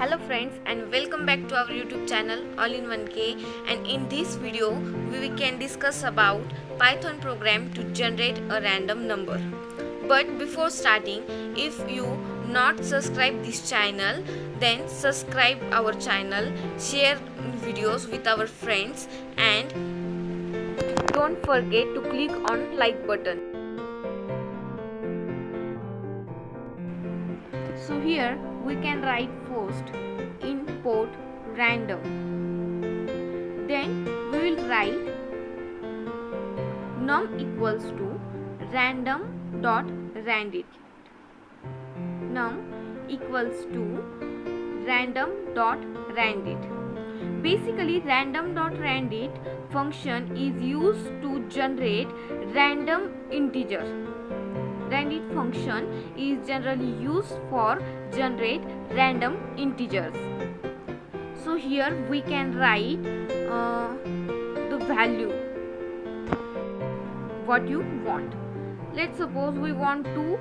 Hello friends, and welcome back to our YouTube channel All in 1K. And in this video we can discuss about Python program to generate a random number. But before starting, if you not subscribe this channel, then subscribe our channel, share videos with our friends, and don't forget to click on like button. So here we can write first import random. Then we will write num equals to random dot randit. Num equals to random dot randit. Basically, random dot randit function is used to generate random integer. Randit function is generally used for generate random integers. So here we can write the value what you want. Let's suppose we want to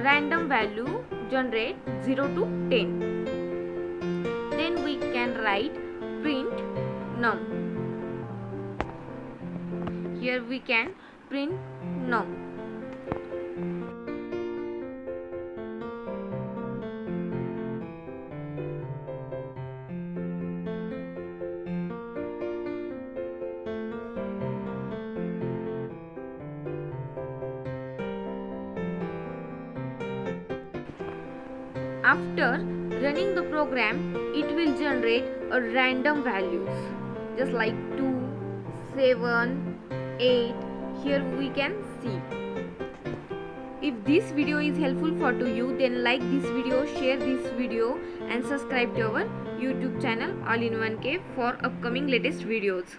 random value generate 0 to 10. Then we can write print num. Here we can print num. After running the program, it will generate a random values just like 2, 7, 8. Here we can see. If this video is helpful for to you, then like this video, share this video, and subscribe to our YouTube channel All in 1K for upcoming latest videos.